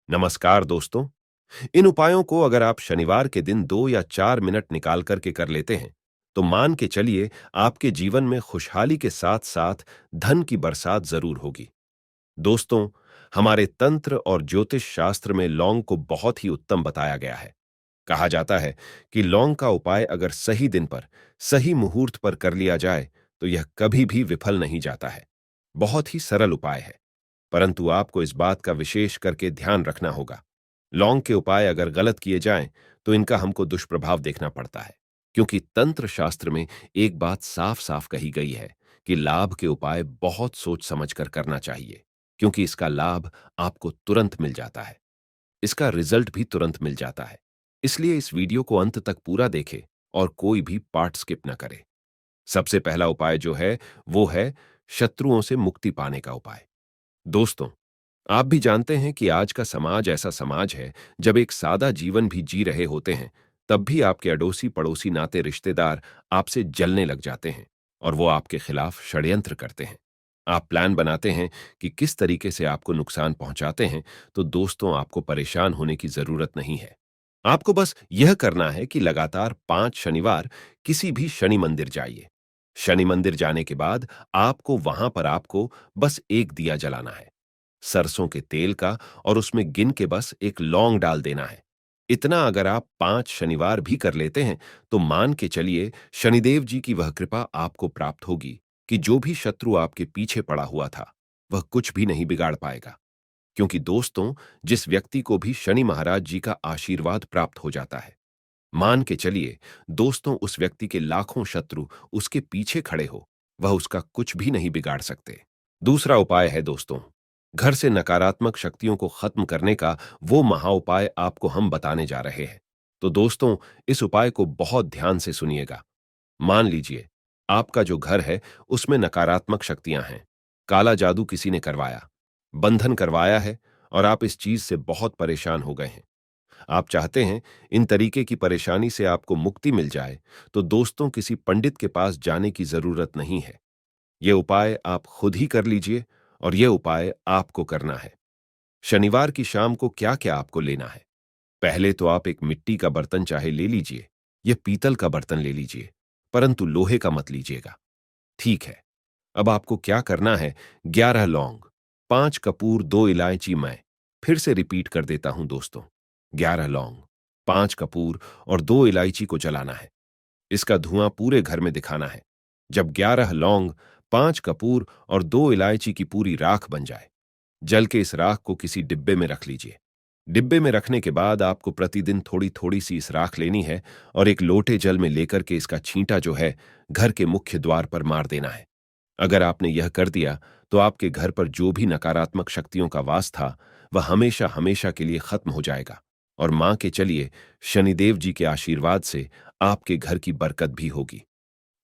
नमस्कार दोस्तों। इन उपायों को अगर आप शनिवार के दिन 2 या 4 मिनट निकाल करके कर लेते हैं तो मान के चलिए आपके जीवन में खुशहाली के साथ साथ धन की बरसात जरूर होगी। दोस्तों, हमारे तंत्र और ज्योतिष शास्त्र में लौंग को बहुत ही उत्तम बताया गया है। कहा जाता है कि लौंग का उपाय अगर सही दिन पर सही मुहूर्त पर कर लिया जाए तो यह कभी भी विफल नहीं जाता है। बहुत ही सरल उपाय है, परंतु आपको इस बात का विशेष करके ध्यान रखना होगा। लौंग के उपाय अगर गलत किए जाएं तो इनका हमको दुष्प्रभाव देखना पड़ता है, क्योंकि तंत्र शास्त्र में एक बात साफ साफ कही गई है कि लाभ के उपाय बहुत सोच समझ कर करना चाहिए, क्योंकि इसका लाभ आपको तुरंत मिल जाता है, इसका रिजल्ट भी तुरंत मिल जाता है। इसलिए इस वीडियो को अंत तक पूरा देखें और कोई भी पार्ट स्किप न करे। सबसे पहला उपाय जो है वो है शत्रुओं से मुक्ति पाने का उपाय। दोस्तों, आप भी जानते हैं कि आज का समाज ऐसा समाज है जब एक सादा जीवन भी जी रहे होते हैं तब भी आपके अड़ोसी पड़ोसी नाते रिश्तेदार आपसे जलने लग जाते हैं और वो आपके खिलाफ षड्यंत्र करते हैं। आप प्लान बनाते हैं कि किस तरीके से आपको नुकसान पहुंचाते हैं, तो दोस्तों आपको परेशान होने की जरूरत नहीं है। आपको बस यह करना है कि लगातार 5 शनिवार किसी भी शनि मंदिर जाइए। शनि मंदिर जाने के बाद आपको वहां पर आपको बस एक दिया जलाना है, सरसों के तेल का, और उसमें गिन के बस एक लौंग डाल देना है। इतना अगर आप 5 शनिवार भी कर लेते हैं तो मान के चलिए शनिदेव जी की वह कृपा आपको प्राप्त होगी कि जो भी शत्रु आपके पीछे पड़ा हुआ था वह कुछ भी नहीं बिगाड़ पाएगा। क्योंकि दोस्तों, जिस व्यक्ति को भी शनि महाराज जी का आशीर्वाद प्राप्त हो जाता है, मान के चलिए दोस्तों उस व्यक्ति के लाखों शत्रु उसके पीछे खड़े हो, वह उसका कुछ भी नहीं बिगाड़ सकते। दूसरा उपाय है दोस्तों, घर से नकारात्मक शक्तियों को खत्म करने का वो महा उपाय आपको हम बताने जा रहे हैं। तो दोस्तों, इस उपाय को बहुत ध्यान से सुनिएगा। मान लीजिए आपका जो घर है उसमें नकारात्मक शक्तियां हैं, काला जादू किसी ने करवाया, बंधन करवाया है, और आप इस चीज से बहुत परेशान हो गए हैं। आप चाहते हैं इन तरीके की परेशानी से आपको मुक्ति मिल जाए, तो दोस्तों किसी पंडित के पास जाने की जरूरत नहीं है। यह उपाय आप खुद ही कर लीजिए, और यह उपाय आपको करना है। शनिवार की शाम को क्या क्या आपको लेना है? पहले तो आप एक मिट्टी का बर्तन चाहे ले लीजिए या पीतल का बर्तन ले लीजिए, परंतु लोहे का मत लीजिएगा। ठीक है, अब आपको क्या करना है? 11 लौंग, 5 कपूर, 2 इलायची, मैं फिर से रिपीट कर देता हूं दोस्तों। 11 लौंग, 5 कपूर और 2 इलायची को जलाना है। इसका धुआं पूरे घर में दिखाना है। जब 11 लौंग, 5 कपूर और 2 इलायची की पूरी राख बन जाए, जल के इस राख को किसी डिब्बे में रख लीजिए। डिब्बे में रखने के बाद आपको प्रतिदिन थोड़ी थोड़ी सी इस राख लेनी है और एक लोटे जल में लेकर के इसका छींटा जो है घर के मुख्य द्वार पर मार देना है। अगर आपने यह कर दिया तो आपके घर पर जो भी नकारात्मक शक्तियों का वास था वह हमेशा हमेशा के लिए खत्म हो जाएगा, और मां के चलिए शनिदेव जी के आशीर्वाद से आपके घर की बरकत भी होगी,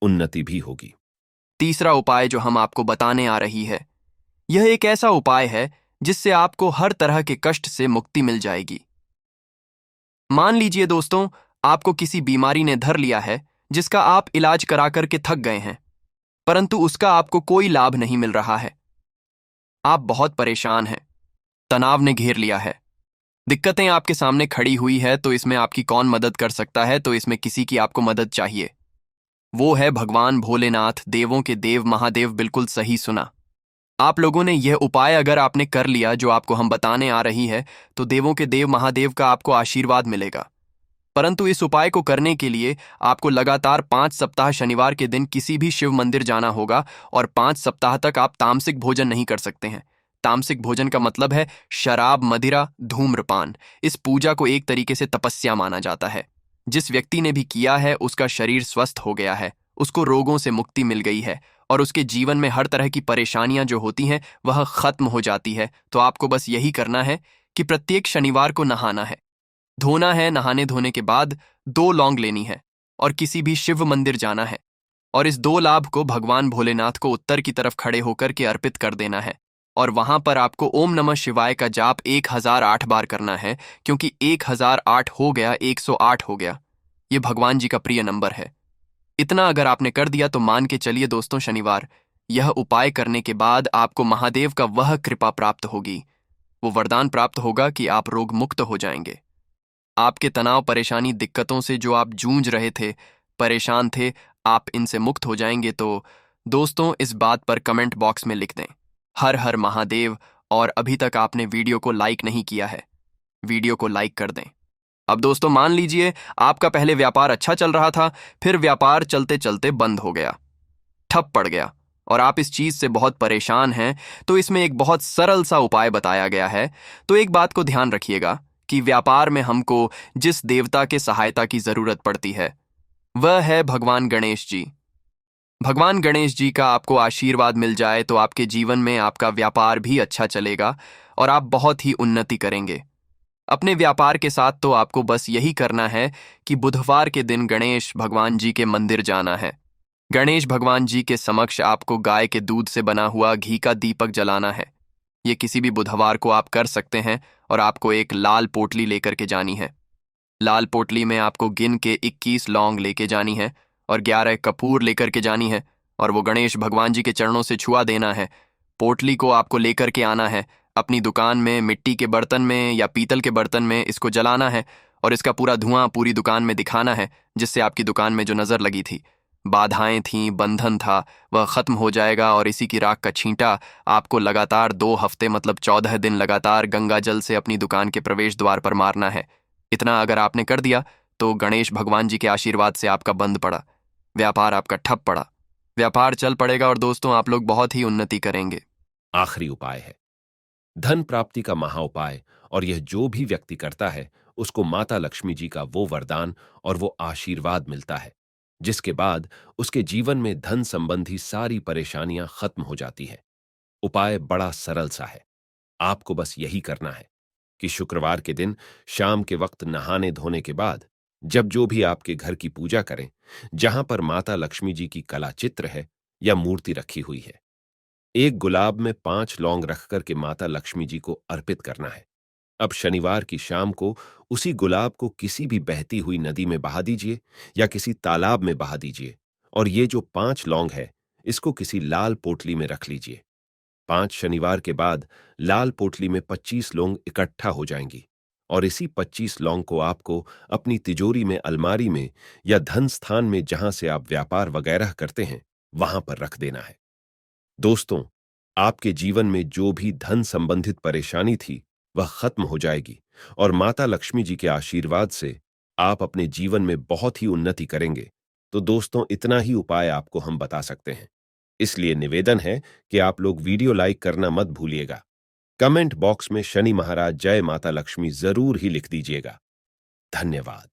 उन्नति भी होगी। तीसरा उपाय जो हम आपको बताने आ रही है, यह एक ऐसा उपाय है जिससे आपको हर तरह के कष्ट से मुक्ति मिल जाएगी। मान लीजिए दोस्तों, आपको किसी बीमारी ने धर लिया है जिसका आप इलाज करा करके थक गए हैं, परंतु उसका आपको कोई लाभ नहीं मिल रहा है। आप बहुत परेशान हैं, तनाव ने घेर लिया है, दिक्कतें आपके सामने खड़ी हुई है, तो इसमें आपकी कौन मदद कर सकता है? तो इसमें किसी की आपको मदद चाहिए। वो है भगवान भोलेनाथ, देवों के देव महादेव। बिल्कुल सही सुना। आप लोगों ने यह उपाय अगर आपने कर लिया जो आपको हम बताने आ रही है, तो देवों के देव महादेव का आपको आशीर्वाद मिलेगा। परंतु इस उपाय को करने के लिए आपको लगातार 5 सप्ताह शनिवार के दिन किसी भी शिव मंदिर जाना होगा, और 5 सप्ताह तक आप तामसिक भोजन नहीं कर सकते हैं। तामसिक भोजन का मतलब है शराब, मदिरा, धूम्रपान। इस पूजा को एक तरीके से तपस्या माना जाता है। जिस व्यक्ति ने भी किया है उसका शरीर स्वस्थ हो गया है, उसको रोगों से मुक्ति मिल गई है, और उसके जीवन में हर तरह की परेशानियां जो होती हैं वह खत्म हो जाती है। तो आपको बस यही करना है कि प्रत्येक शनिवार को नहाना है, धोना है। नहाने धोने के बाद 2 लौंग लेनी है और किसी भी शिव मंदिर जाना है, और इस 2 लाभ को भगवान भोलेनाथ को उत्तर की तरफ खड़े होकर के अर्पित कर देना है। और वहां पर आपको ओम नमः शिवाय का जाप 1008 बार करना है, क्योंकि 1008 हो गया 108 हो गया। ये भगवान जी का प्रिय नंबर है। इतना अगर आपने कर दिया तो मान के चलिए दोस्तों, शनिवार यह उपाय करने के बाद आपको महादेव का वह कृपा प्राप्त होगी, वो वरदान प्राप्त होगा कि आप रोग मुक्त हो जाएंगे। आपके तनाव, परेशानी, दिक्कतों से जो आप जूझ रहे थे, परेशान थे, आप इनसे मुक्त हो जाएंगे। तो दोस्तों, इस बात पर कमेंट बॉक्स में लिख दें, हर हर महादेव। और अभी तक आपने वीडियो को लाइक नहीं किया है, वीडियो को लाइक कर दें। अब दोस्तों, मान लीजिए आपका पहले व्यापार अच्छा चल रहा था, फिर व्यापार चलते चलते बंद हो गया, ठप पड़ गया, और आप इस चीज से बहुत परेशान हैं। तो इसमें एक बहुत सरल सा उपाय बताया गया है। तो एक बात को ध्यान रखिएगा कि व्यापार में हमको जिस देवता के सहायता की जरूरत पड़ती है वह है भगवान गणेश जी। भगवान गणेश जी का आपको आशीर्वाद मिल जाए तो आपके जीवन में आपका व्यापार भी अच्छा चलेगा और आप बहुत ही उन्नति करेंगे। अपने व्यापार के साथ तो आपको बस यही करना है कि बुधवार के दिन गणेश भगवान जी के मंदिर जाना है। गणेश भगवान जी के समक्ष आपको गाय के दूध से बना हुआ घी का दीपक जलाना है। ये किसी भी बुधवार को आप कर सकते हैं और आपको एक लाल पोटली लेकर के जानी है। लाल पोटली में आपको गिन के 21 लौंग लेके जानी है और 11 कपूर लेकर के जानी है और वो गणेश भगवान जी के चरणों से छुआ देना है। पोटली को आपको लेकर के आना है, अपनी दुकान में मिट्टी के बर्तन में या पीतल के बर्तन में इसको जलाना है और इसका पूरा धुआं पूरी दुकान में दिखाना है, जिससे आपकी दुकान में जो नजर लगी थी, बाधाएं थीं, बंधन था, वह खत्म हो जाएगा। और इसी की राख का छींटा आपको लगातार 2 हफ्ते मतलब 14 दिन लगातार गंगा जल से अपनी दुकान के प्रवेश द्वार पर मारना है। इतना अगर आपने कर दिया तो गणेश भगवान जी के आशीर्वाद से आपका बंद पड़ा व्यापार आपका ठप पड़ा, व्यापार चल पड़ेगा और दोस्तों आप लोग बहुत ही उन्नति करेंगे। आखिरी उपाय है धन प्राप्ति का महाउपाय, और यह जो भी व्यक्ति करता है उसको माता लक्ष्मी जी का वो वरदान और वो आशीर्वाद मिलता है, जिसके बाद उसके जीवन में धन संबंधी सारी परेशानियां खत्म हो जाती है। उपाय बड़ा सरल सा है। आपको बस यही करना है कि शुक्रवार के दिन शाम के वक्त नहाने धोने के बाद जब जो भी आपके घर की पूजा करें, जहां पर माता लक्ष्मी जी की कला चित्र है या मूर्ति रखी हुई है, एक गुलाब में 5 लौंग रखकर के माता लक्ष्मी जी को अर्पित करना है। अब शनिवार की शाम को उसी गुलाब को किसी भी बहती हुई नदी में बहा दीजिए या किसी तालाब में बहा दीजिए, और ये जो 5 लौंग है इसको किसी लाल पोटली में रख लीजिए। 5 शनिवार के बाद लाल पोटली में 25 लौंग इकट्ठा हो जाएंगी और इसी 25 लौंग को आपको अपनी तिजोरी में, अलमारी में या धन स्थान में जहां से आप व्यापार वगैरह करते हैं वहां पर रख देना है। दोस्तों, आपके जीवन में जो भी धन संबंधित परेशानी थी वह खत्म हो जाएगी और माता लक्ष्मी जी के आशीर्वाद से आप अपने जीवन में बहुत ही उन्नति करेंगे। तो दोस्तों, इतना ही उपाय आपको हम बता सकते हैं, इसलिए निवेदन है कि आप लोग वीडियो लाइक करना मत भूलिएगा। कमेंट बॉक्स में शनि महाराज जय माता लक्ष्मी जरूर ही लिख दीजिएगा। धन्यवाद।